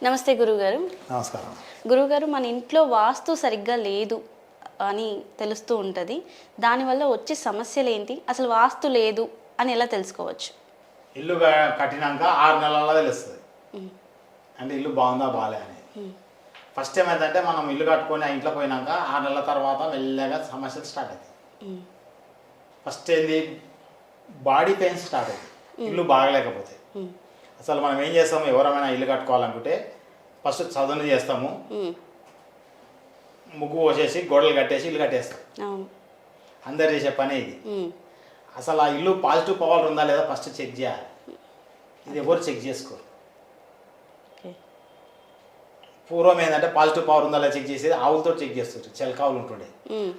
నమస్తే గురుగారు. నమస్కారం. గురుగారు, మన ఇంట్లో వాస్తు సరిగ్గా లేదు అని తెలుస్తూ ఉంటుంది. దానివల్ల వచ్చే సమస్యలు ఏంటి? అసలు వాస్తు లేదు అని ఎలా తెలుసుకోవచ్చు? ఇల్లు కట్టినాక 6 నెలల్లో తెలుస్తుంది అంటే ఇల్లు బాగుందా బాలే అని. ఫస్ట్ ఏమైందంటే మనం ఇల్లు కట్టుకొని ఆ ఇంట్లో పోయినాక 6 నెలల తర్వాత మెల్లగా సమస్యలు స్టార్ట్ అవుతాయి. ఫస్ట్ ఏంది, బాడీ పెయిన్స్ స్టార్ట్ అవుతాయి ఇల్లు బాగలేకపోతే. అసలు మనం ఏం చేస్తాము, ఎవరైనా ఇల్లు కట్టుకోవాలనుకుంటే ఫస్ట్ చదువులు చేస్తాము, ముగ్గు పోసేసి గోడలు కట్టేసి ఇల్లు కట్టేస్తాం. అందరు చేసే పని ఇది. అసలు ఆ ఇల్లు పాజిటివ్ పవర్ ఉందా లేదా ఫస్ట్ చెక్ చేయాలి. ఇది ఎవరు చెక్ చేసుకోరు. పూర్వం ఏంటంటే పాజిటివ్ పవర్ ఉందా లేదా చెక్ చేసేది ఆవులతో చెక్ చేస్తారు. చెలకావులు ఉంటుండే,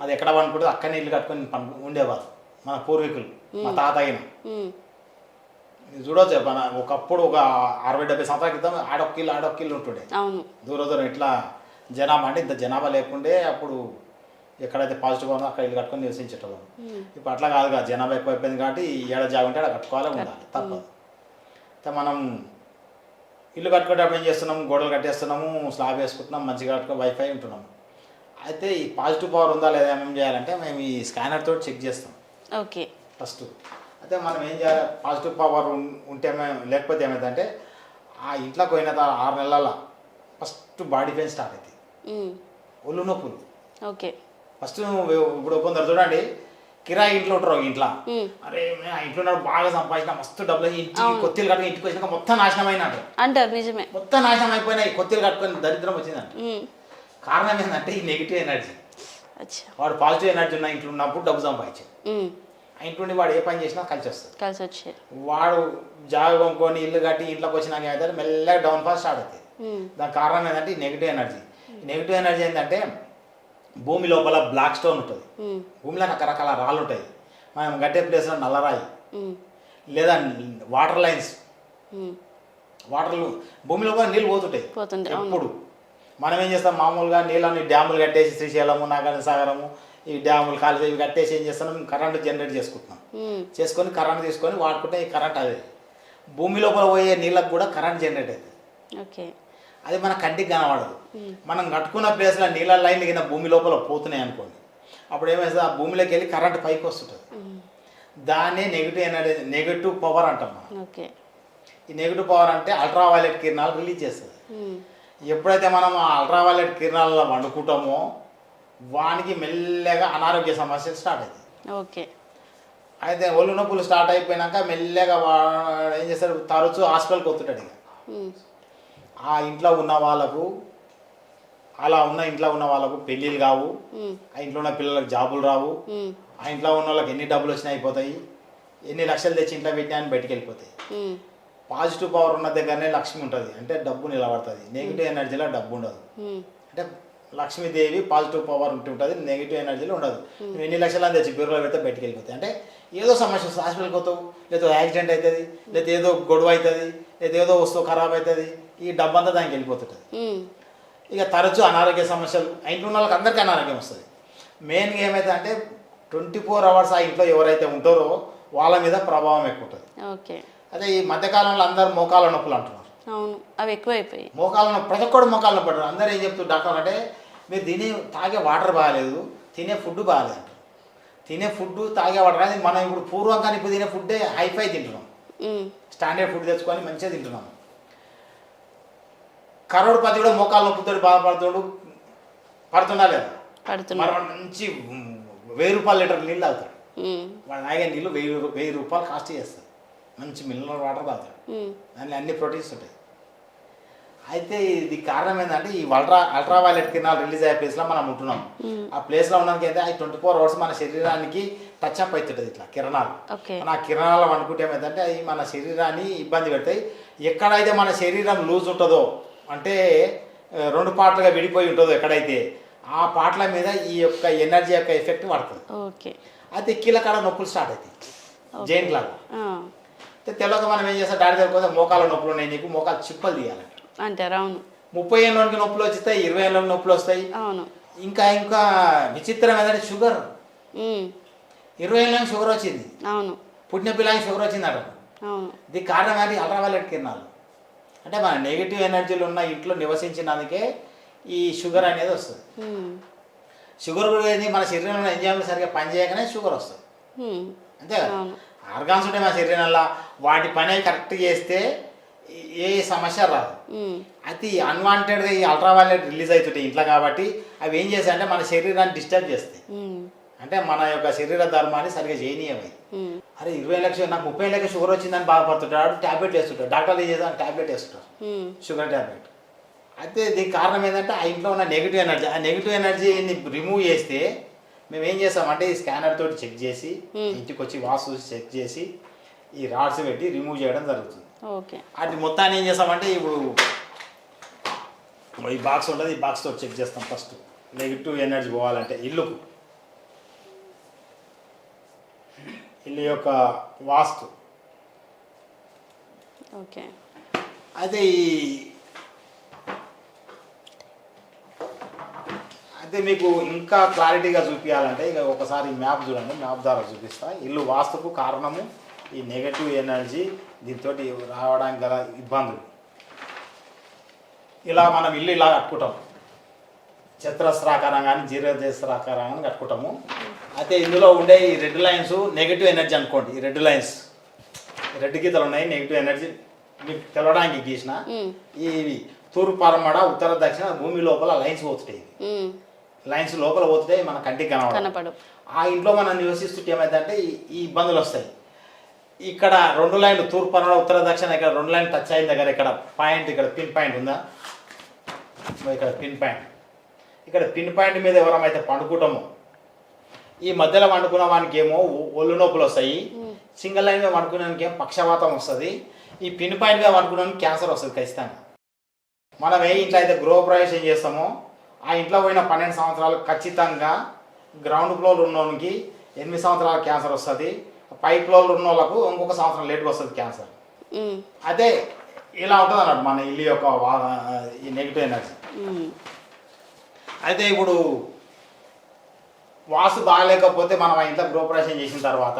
అది ఎక్కడ పండుకుంటే అక్కడనే ఇల్లు కట్టుకొని ఉండేవారు మన పూర్వీకులు, మా తాత అయిన. చూడవచ్చు, మన ఒకప్పుడు ఒక 60-70 సంవత్సరాల క్రితం ఆడొక్కిల్లు ఉంటుండే. దూరం ఇట్లా జనాభా అంటే ఇంత జనాభా లేకుండే. అప్పుడు ఎక్కడైతే పాజిటివ్ ఉందో అక్కడ ఇల్లు కట్టుకొని నివసించేటోళ్ళం. ఇప్పుడు అట్లా కాదుగా, జనాభా ఎక్కువ అయిపోయింది కాబట్టి ఏడ జాగా ఉంటే అక్కడ కట్టుకోవాలి, ఉండాలి, తప్పదు. మనం ఇల్లు కట్టుకునేటప్పుడు ఏం చేస్తున్నాము, గోడలు కట్టేస్తున్నాము, స్లాబ్ వేసుకుంటున్నాం, మంచిగా కట్టుకుని వైఫై ఉంటున్నాము. అయితే ఈ పాజిటివ్ పవర్ ఉందా లేదా ఏమేమి చేయాలంటే మేము ఈ స్కానర్ తోటి చెక్ చేస్తాం. ఓకే, ఫస్ట్ అయితే మనం ఏం చేయాలి, పాజిటివ్ పవర్ ఉంటే లేకపోతే ఏమైందంటే ఆ ఇంట్లోకి పోయిన 6 నెలల ఫస్ట్ బాడీ పెయిన్ స్టార్ట్ అవుతాయి, ఒళ్ళు నొప్పులు. ఓకే, ఫస్ట్ ఇప్పుడు కొందరు చూడండి, కిరాయి ఇంట్లో ఉంటారు. ఇంట్లో అరే ఆ ఇంట్లో బాగా సంపాదించిన మస్తు డబ్బులు, ఇంటికి కొత్తలు కట్టుకుని ఇంటికి వచ్చినాక మొత్తం నాశనం అయినట్టు అంటారు. నిజమే, మొత్తం నాశనం అయిపోయినాయి, కొత్తలు కట్టుకొని దరిద్రం వచ్చిందంట. కారణం ఏంటంటే ఈ నెగిటివ్ ఎనర్జీ. వాడు పాజిటివ్ ఎనర్జీ ఉన్న ఇంట్లో ఉన్నప్పుడు డబ్బు సంపాదించాడు, ఆ ఇంట్లో వాడు ఏ పని చేసినా కలిసి వస్తుంది. వాడు జాగా కొనుక్కొని ఇల్లు కట్టి ఇంట్లోకి వచ్చినాక ఏదైతే మెల్లగా డౌన్ ఫాల్ స్టార్ట్ అవుతుంది. దానికి కారణం ఏంటంటే ఈ నెగిటివ్ ఎనర్జీ. నెగిటివ్ ఎనర్జీ ఏంటంటే భూమి లోపల బ్లాక్ స్టోన్ ఉంటుంది, భూమిలో రకరకాల రాళ్ళు ఉంటాయి. మనం గట్టే ప్లేస్లో నల్లరాయి లేదా వాటర్ లైన్స్, వాటర్లు భూమి లోపల నీళ్ళు పోతుంటాయి ఎప్పుడు. మనం ఏం చేస్తాం, మామూలుగా నీళ్ళని డ్యాములు కట్టేసి శ్రీశైలము, నాగార్జున సాగరము, ఈ డ్యాములు కాలేజీ ఇవి కట్టేసి ఏం చేస్తున్నాం, కరెంట్ జనరేట్ చేసుకుంటున్నాం. చేసుకొని కరెంట్ తీసుకొని వాడుకుంటే ఈ కరెంట్ అదే భూమి లోపల పోయే నీళ్ళకు కూడా కరెంట్ జనరేట్ అవుతుంది. అది మన కంటికి కనబడదు. మనం కట్టుకున్న ప్లేస్లో నీళ్ళ లైన్లు కింద భూమి లోపల పోతున్నాయి అనుకోండి, అప్పుడు ఏమైతే ఆ భూమిలోకి వెళ్ళి కరెంట్ పైకి వస్తుంటుంది. దాన్నే నెగిటివ్ ఎనర్జీ, నెగిటివ్ పవర్ అంటాం మనం. ఈ నెగిటివ్ పవర్ అంటే అల్ట్రావైలెట్ కిరణాలు రిలీజ్ చేస్తుంది. ఎప్పుడైతే మనం ఆ అల్ట్రావైలెట్ కిరణాలలో వండుకుంటామో వానికి మెల్లగా అనారోగ్య సమస్యలు స్టార్ట్ అవుతాయి. అయితే ఒళ్ళు నొప్పులు స్టార్ట్ అయిపోయినాక మెల్లగా ఏం చేస్తారు, తరచూ హాస్పిటల్కి వస్తుంటాడు. ఇక ఆ ఇంట్లో ఉన్న వాళ్ళకు, అలా ఉన్న ఇంట్లో ఉన్న వాళ్ళకు పెళ్ళిళ్ళు కావు, ఆ ఇంట్లో ఉన్న పిల్లలకు జాబులు రావు, ఆ ఇంట్లో ఉన్న వాళ్ళకి ఎన్ని డబ్బులు వచ్చినా అయిపోతాయి, ఎన్ని లక్షలు తెచ్చి ఇంట్లో పెట్టినా అని బయటికి వెళ్ళిపోతాయి. పాజిటివ్ పవర్ ఉన్న దగ్గరనే లక్ష్మి ఉంటుంది, అంటే డబ్బు నిలబడుతుంది. నెగిటివ్ ఎనర్జీలో డబ్బు ఉండదు. అంటే లక్ష్మీదేవి పాజిటివ్ పవర్ ఉంటుంటుంది, నెగిటివ్ ఎనర్జీలో ఉండదు. నువ్వు ఎన్ని లక్షలు తెచ్చి బీరులో పెడితే బయటికి వెళ్ళిపోతాయి. అంటే ఏదో సమస్య వస్తుంది, హాస్పిటల్కి పోతావు, లేదా యాక్సిడెంట్ అవుతుంది, లేదా ఏదో గొడవ అవుతుంది, లేదా ఏదో వస్తువు ఖరాబ్ అవుతుంది, ఈ డబ్బు అంతా దానికి వెళ్ళిపోతుంటుంది. ఇక తరచూ అనారోగ్య సమస్యలు, ఆ ఇంట్లో ఉన్న వాళ్ళకి అందరికీ అనారోగ్యం వస్తుంది. మెయిన్గా ఏమైతే అంటే 24 అవర్స్ ఆ ఇంట్లో ఎవరైతే ఉంటారో వాళ్ళ మీద ప్రభావం ఎక్కువ ఉంటుంది. అదే ఈ మధ్యకాలంలో అందరూ మోకాళ్ళ నొప్పులు అంటున్నారు. అవి ఎక్కువైపోయి మోకాళ్ళ నొప్పి, ప్రతి ఒక్కడు మోకాళ్ళ నొప్పి అంటారు. అందరూ ఏం చెప్తారు డాక్టర్ అంటే, మీరు తాగే వాటర్ బాగాలేదు, తినే ఫుడ్ బాగాలేదు అంటారు. తినే ఫుడ్ తాగే వాటర్ కానీ మనం ఇప్పుడు పూర్వం కానీ ఇప్పుడు తినే ఫుడ్డే హైఫై తింటున్నాం, స్టాండర్డ్ ఫుడ్ తెచ్చుకొని మంచిగా తింటున్నాం. కరోడ్పతి కూడా మోకాళ్ళ నొప్పితో బాధపడుతుడు, పడుతున్నా లేదా, మరి మంచి 1000 రూపాయల లీటర్ నీళ్ళు తాగుతాడు. వాడు తాగే నీళ్ళు 1000 రూపాయలు కాస్ట్ చేస్తాడు. మంచి మినరల్ వాటర్ తాగుతాడు, దానిలో అన్ని ప్రోటీన్స్ ఉంటాయి. అయితే ఇది కారణం ఏంటంటే ఈ అల్ట్రావైలెట్ కిరణాలు రిలీజ్ అయ్యే ప్లేస్లో మనం ఉంటున్నాం. ఆ ప్లేస్లో ఉండడానికి అయితే అది 24 అవర్స్ మన శరీరానికి టచ్ అప్ అవుతుంటుంది ఇట్లా కిరణాలు. ఆ కిరణాలు అనుకుంటే ఏమైందంటే అవి మన శరీరాన్ని ఇబ్బంది పెడతాయి. ఎక్కడైతే మన శరీరం లూజ్ ఉంటుందో, అంటే 2 పార్ట్లుగా విడిపోయి ఉంటుందో ఎక్కడైతే, ఆ పార్ట్ల మీద ఈ యొక్క ఎనర్జీ యొక్క ఎఫెక్ట్ పడుతుంది. అయితే కీలకాడ నొప్పులు స్టార్ట్ అవుతాయి, జైంట్ లాగా. తెల్లగా మనం ఏం చేస్తాం, డాడీ దగ్గర మోకాళ్ళ నొప్పులు ఉన్నాయి, నీకు మోకాలు చిప్పలు తీయాలంట అంటారు. 30 ఏళ్ళకి నొప్పులు వస్తాయి, 20 ఏళ్ళకి నొప్పులు వస్తాయి. ఇంకా ఇంకా విచిత్రం ఏంటంటే షుగర్, 20 ఏళ్ళకి షుగర్ వచ్చింది, పుట్టిన పిల్లలకి షుగర్ వచ్చింది అంటారు. దీనికి కారణం ఏంటి, అల్ట్రావైలెట్ కిరణాలు. అంటే మన నెగిటివ్ ఎనర్జీలు ఉన్న ఇంట్లో నివసించినందుకే ఈ షుగర్ అనేది వస్తుంది. షుగర్ అనేది మన శరీరంలో ఎంజైమ్లు సరిగ్గా పనిచేయకనే షుగర్ వస్తుంది. అంతే కదా, ఆర్గాన్స్ ఉంటాయి మన శరీరంలో, వాటి పని కరెక్ట్ చేస్తే ఏ సమస్య రాదు. అది అన్వాంటెడ్గా ఈ అల్ట్రావైలెట్ రిలీజ్ అవుతుంటాయి ఇంట్లో, కాబట్టి అవి ఏం చేస్తాయంటే మన శరీరాన్ని డిస్టర్బ్ చేస్తాయి. అంటే మన యొక్క శరీర ధర్మాన్ని సరిగ్గా చేయనీయవి. అరే 20 లక్షలు నాకు 30 లక్షలు షుగర్ వచ్చిందని బాధపడుతుంటాడు, ట్యాబ్లెట్ వేస్తుంటాడు, డాక్టర్లు ఏం చేస్తాను ట్యాబ్లెట్ వేస్తుంటారు, షుగర్ ట్యాబ్లెట్. అయితే దీనికి కారణం ఏంటంటే ఆ ఇంట్లో ఉన్న నెగిటివ్ ఎనర్జీ. ఆ నెగిటివ్ ఎనర్జీని రిమూవ్ చేస్తే మేము ఏం చేస్తామంటే ఈ స్కానర్ తోటి చెక్ చేసి, ఇంటికి వచ్చి వాసు చూసి చెక్ చేసి ఈ రాడ్స్ పెట్టి రిమూవ్ చేయడం జరుగుతుంది. అది మొత్తాన్ని ఏం చేస్తామంటే ఇప్పుడు ఈ బాక్స్ ఉంటుంది, ఈ బాక్స్ తోటి చెక్ చేస్తాం. ఫస్ట్ నెగిటివ్ ఎనర్జీ పోవాలంటే ఇల్లు యొక్క వాస్తు. అయితే అయితే మీకు ఇంకా క్లారిటీగా చూపించాలంటే ఇక ఒకసారి మ్యాప్ చూడండి, మ్యాప్ ద్వారా చూపిస్తా. ఇల్లు వాస్తుకు కారణము ఈ నెగటివ్ ఎనర్జీ, దీంతో రావడానికి గల ఇబ్బందులు. ఇలా మనం ఇల్లు ఇలా కట్టుకుంటాం, చతురస్రాకారం కానీ జీరోదేశరాకారం కానీ కట్టుకుంటాము. అయితే ఇందులో ఉండే ఈ రెడ్ లైన్స్ నెగిటివ్ ఎనర్జీ అనుకోండి. ఈ రెడ్ లైన్స్, రెడ్ గీతలు ఉన్నాయి, నెగిటివ్ ఎనర్జీ మీకు తెలవడానికి గీసిన. ఇవి తూర్పు పరమడ ఉత్తర దక్షిణ భూమి లోపల లైన్స్ పోతుంటాయి. లైన్స్ లోపల పోతుంటాయి, మన కంటికి కనపడదు. ఆ ఇంట్లో మనం నివసిస్తుంటే ఏమైందంటే ఈ ఇబ్బందులు వస్తాయి. ఇక్కడ 2 లైన్లు తూర్పు పరమడ ఉత్తర దక్షిణ, ఇక్కడ 2 లైన్లు టచ్ అయిన దగ్గర ఇక్కడ పాయింట్, ఇక్కడ పిన్ పాయింట్ ఉందా, ఇక్కడ పిన్ పాయింట్, ఇక్కడ పిన్ పాయింట్ మీద ఎవరమైతే పండుకుంటామో ఈ మధ్యలో వండుకున్న వానికి ఏమో ఒళ్ళు నొప్పులు వస్తాయి, సింగిల్ లైన్ మీద వండుకున్నానికి ఏమో పక్షవాతం వస్తుంది, ఈ పిన్ పాయింట్ మీద వండుకున్నానికి క్యాన్సర్ వస్తుంది ఖచ్చితంగా. మనం ఏ ఇంట్లో అయితే గృహప్రవేశం చేస్తామో ఆ ఇంట్లో పోయిన 12 సంవత్సరాలు ఖచ్చితంగా గ్రౌండ్ ఫ్లోర్ ఉన్నోనికి 8 సంవత్సరాల క్యాన్సర్ వస్తుంది, పై ఫ్లోర్ ఉన్న వాళ్ళకు ఇంకొక సంవత్సరం లేట్గా వస్తుంది క్యాన్సర్. అదే ఇలా ఉంటుంది అన్నట్టు మన ఇల్లు యొక్క ఈ నెగిటివ్ ఎనర్జీ. అయితే ఇప్పుడు వాస్తు బాగలేకపోతే మనం ఆ ఇంట్లో గృహప్రవేశం చేసిన తర్వాత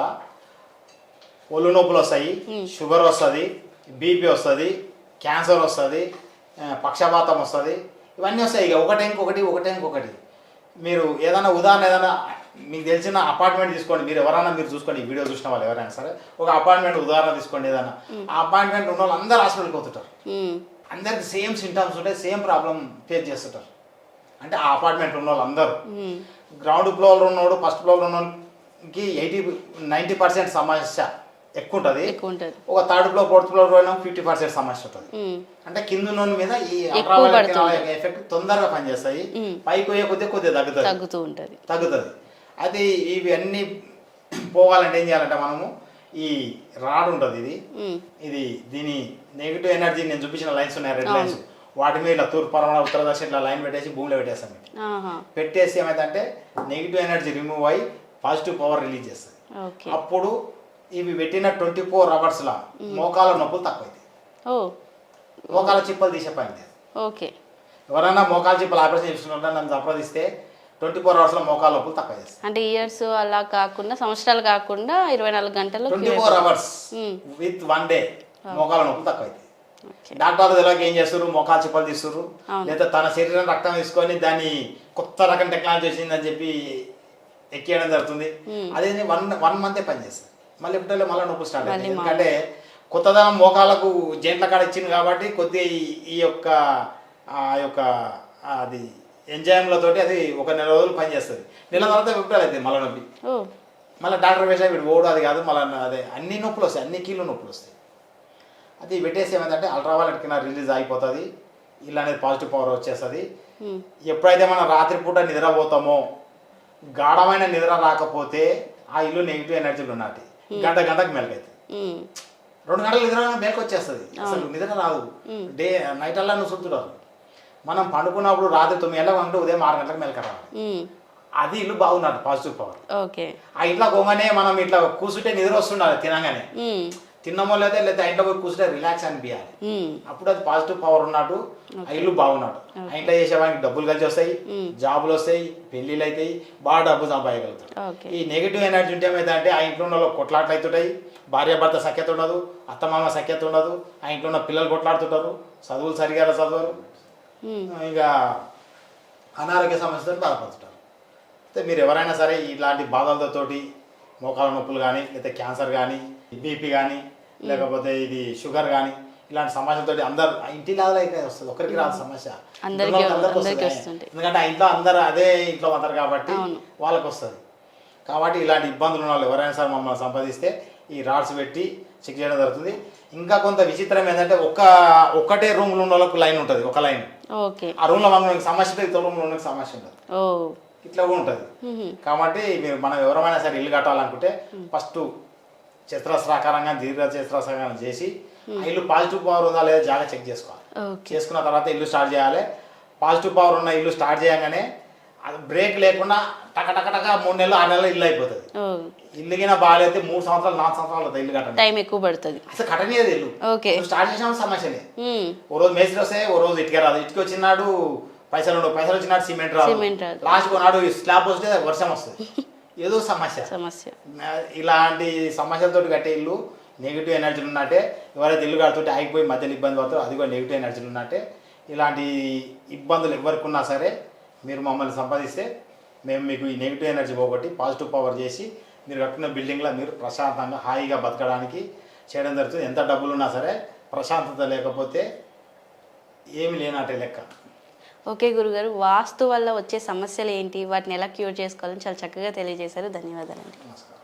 ఒళ్ళు నొప్పులు వస్తాయి, షుగర్ వస్తుంది, బీపీ వస్తుంది, క్యాన్సర్ వస్తుంది, పక్షపాతం వస్తుంది, ఇవన్నీ వస్తాయి. ఇక ఒకటే ఇంకొకటి. మీరు ఏదైనా ఉదాహరణ ఏదైనా మీకు తెలిసిన అపార్ట్మెంట్ తీసుకోండి, మీరు ఎవరైనా మీరు చూసుకోండి, ఈ వీడియో చూసిన వాళ్ళు ఎవరైనా సరే ఒక అపార్ట్మెంట్ ఉదాహరణ తీసుకోండి. ఏదైనా ఆ అపార్ట్మెంట్ ఉన్న వాళ్ళు అందరూ హాస్పిటల్కి పోతుంటారు, అందరికి సేమ్ సింటమ్స్ ఉంటాయి, సేమ్ ప్రాబ్లం ఫేస్ చేస్తుంటారు. అంటే ఆ అపార్ట్మెంట్ ఉన్న వాళ్ళు అందరూ గ్రౌండ్ ఫ్లోర్ ఉన్నోడు ఫస్ట్ ఫ్లోర్ ఉన్నోడికి 90% సమస్య ఎక్కువ ఉంటుంది, ఒక థర్డ్ ఫ్లోర్ ఫోర్త్ ఫ్లోర్ పోయినా 50% సమస్య ఉంటుంది. అంటే కింద ఉన్న మీద ఈ ఎఫెక్ట్ తొందరగా పనిచేస్తాయి, పైకి పోయే కొద్దిగా తగ్గుతుంది. అది ఇవి అన్నీ పోవాలంటే ఏం చేయాలంటే మనము ఈ రాడ్ ఉంటుంది, ఇది దీని నెగిటివ్ ఎనర్జీ నేను చూపించిన లైన్స్ ఉన్నాయి, రెడ్ లైన్స్, వాటి మీద ఇలా తూర్పు పరమణ ఉత్తర దక్షిణ ఇట్లా లైన్ పెట్టేసి భూమిలో పెట్టేస్తాం. పెట్టేసి ఏమైందంటే నెగిటివ్ ఎనర్జీ రిమూవ్ అయ్యి పాజిటివ్ పవర్ రిలీజ్ చేస్తుంది. అప్పుడు ఇవి పెట్టిన 24 అవర్స్లా మోకాల నొప్పులు తక్కువైతాయి, మోకాల చిప్పలు తీసే పని లేదు. ఎవరైనా మోకాల చిప్పలు ఆపరేషన్ చేసుకుంటే నన్ను సంప్రదిస్తే 24 అవర్స్లో మోకాల నొప్పులు తక్కువ చేస్తాయి. అంటే ఇయర్స్ అలా కాకుండా సంవత్సరాలు కాకుండా 24 గంటలు 24 అవర్స్ విత్ 1 డే మోకాల నొప్పులు తక్కువైతాయి. డాక్టర్లు తెలియక ఏం చేస్తారు, మోకాల చిప్పలు తీస్తారు, లేదా తన శరీరం రక్తం తీసుకొని దాన్ని కొత్త రకం టెక్నాలజీ వచ్చిందని చెప్పి ఎక్కేయడం జరుగుతుంది. అదే 1 మంతే పనిచేస్తుంది, మళ్ళీ ఎప్పుడో మళ్ళీ నొప్పి స్టార్ట్ అవుతుంది. ఎందుకంటే కొత్తదనం మోకాలకు జెంట్ల కాడ ఇచ్చింది కాబట్టి కొద్దిగా ఈ యొక్క అది ఎంజాయ్లతోటి అది 1 నెల రోజులు పనిచేస్తుంది. నెల తర్వాత విప్టాలు అవుతాయి మళ్ళీ నొప్పి, మళ్ళీ డాక్టర్ వేసా వీడు ఓడు అది కాదు, మళ్ళీ అదే అన్ని నొప్పులు వస్తాయి, అన్ని కీళ్ళు నొప్పులు వస్తాయి. అది పెట్టేసి ఏమైందంటే అల్ట్రావైలెట్ కింద రిలీజ్ అయిపోతుంది, ఇల్లు అనేది పాజిటివ్ పవర్ వచ్చేస్తుంది. ఎప్పుడైతే మనం రాత్రిపూట నిద్రపోతామో గాఢమైన నిద్ర రాకపోతే ఆ ఇల్లు నెగిటివ్ ఎనర్జీలు ఉన్నట్టు గంటకు మెలకైతుంది. 2 గంటల నిద్ర మేలకు వచ్చేస్తుంది, అసలు నిద్ర రాదు. నైట్ అల్లా నువ్వు సుత్తురాదు. మనం పండుకున్నప్పుడు రాత్రి 9 గంటలకు అంటే ఉదయం 6 గంటలకు మెలక రావాలి. అది ఇల్లు బాగున్నట్టు పాజిటివ్ పవర్. ఆ ఇంట్లో పోగానే మనం ఇట్లా కూర్చుంటే నిద్ర వస్తుండాలి, తినగానే తిన్నమో లేదా ఇంట్లో పోయి కూర్చుంటే రిలాక్స్ అనిపించాలి, అప్పుడు అది పాజిటివ్ పవర్ ఉన్నట్టు, ఆ ఇల్లు బాగున్నట్టు. ఆ ఇంట్లో చేసేవానికి డబ్బులు కలిసి వస్తాయి, జాబులు వస్తాయి, పెళ్ళిళ్ళు అవుతాయి, బాగా డబ్బు సంపాదించగలుగుతారు. ఈ నెగిటివ్ ఎనర్జీ ఉంటే ఏమైతే అంటే ఆ ఇంట్లో ఉన్న కొట్లాట్లు అవుతుంటాయి, భార్యాభర్త సఖ్యత ఉండదు, అత్తమామ సఖ్యత ఉండదు, ఆ ఇంట్లో ఉన్న పిల్లలు కొట్లాడుతుంటారు, చదువులు సరిగా చదవరు, ఇక అనారోగ్య సమస్యలతో బాధపడుతుంటారు. అయితే మీరు ఎవరైనా సరే ఇలాంటి బాధలతోటి మోకాల నొప్పులు కానీ, లేకపోతే క్యాన్సర్ కానీ, బీపీ కానీ, లేకపోతే ఇది షుగర్ కానీ, ఇలాంటి సమస్యలతోటి అందరు ఇంటి లాగా అయితే వస్తుంది, ఒకరికి రాదు సమస్య, అందరికీ వస్తుంది. వస్తుంటాయి. ఎందుకంటే ఆ ఇంట్లో అందరు అదే ఇంట్లో ఉంటారు కాబట్టి వాళ్ళకి వస్తుంది. కాబట్టి ఇలాంటి ఇబ్బందులు ఉన్న వాళ్ళు ఎవరైనా సరే మమ్మల్ని సంపాదిస్తే ఈ రాడ్స్ పెట్టి చెక్ చేయడం జరుగుతుంది. ఇంకా కొంత విచిత్రం ఏంటంటే ఒక్కటే రూమ్లో ఉన్న వాళ్ళకు లైన్ ఉంటుంది, ఒక లైన్. ఓకే. ఆ రూమ్లో మనకి సమస్య ఉంటుంది, ఇతర రూమ్లో ఉన్న సమస్య ఉంటుంది, ఇట్లా కూడా ఉంటుంది. కాబట్టి మీరు మనం ఎవరైనా సరే ఇల్లు కట్టాలనుకుంటే ఫస్ట్ చతురస్రాకారంగా దీర్ఘచతురస్రాకారం చేసి ఆ ఇల్లు పాజిటివ్ పవర్ ఉందా లేదా జాగా చెక్ చేసుకోవాలి. చేసుకున్న తర్వాత ఇల్లు స్టార్ట్ చేయాలి. పాజిటివ్ పవర్ ఉన్న ఇల్లు స్టార్ట్ చేయగానే అది బ్రేక్ లేకుండా టక 3 నెలలు 6 నెలలు ఇల్లు అయిపోతుంది. ఇల్లు కింద బాగాలైతే 3 సంవత్సరాలు 4 సంవత్సరాలు అవుతుంది ఇల్లు కట్టడం, టైం ఎక్కువ పడుతుంది. అసలు కట్టనియదు ఇల్లు. స్టార్ట్ చేసిన సమస్యలే. ఓ రోజు మేస్త్రి వస్తే ఓ రోజు ఇటుక రాదు, ఇటుక వచ్చినాడు పైసలు ఉండవు, పైసలు వచ్చినాడు సిమెంట్ రాదు, లాస్ట్ కొన్నాడు స్లాబ్ వస్తే వర్షం వస్తుంది, ఏదో సమస్య. ఇలాంటి సమస్యలతో కట్టే ఇల్లు నెగిటివ్ ఎనర్జీలు ఉన్నట్టే. ఎవరైతే ఇల్లు కడుతుంటే ఆగిపోయి మధ్యలో ఇబ్బంది పడతారో అది కూడా నెగిటివ్ ఎనర్జీలు ఉన్నట్టే. ఇలాంటి ఇబ్బందులు ఎవరికి ఉన్నా సరే మీరు మమ్మల్ని సంపాదిస్తే మేము మీకు ఈ నెగిటివ్ ఎనర్జీ పోగొట్టి పాజిటివ్ పవర్ చేసి మీరు కట్టుకున్న బిల్డింగ్లో మీరు ప్రశాంతంగా హాయిగా బతకడానికి చేయడం జరుగుతుంది. ఎంత డబ్బులు ఉన్నా సరే ప్రశాంతత లేకపోతే ఏమి లేనట్టే లెక్క. ఓకే గురుగారు, వాస్తు వల్ల వచ్చే సమస్యలు ఏంటి, వాటిని ఎలా క్యూర్ చేసుకోవాలని చాలా చక్కగా తెలియజేశారు. ధన్యవాదాలండి. నమస్కారం.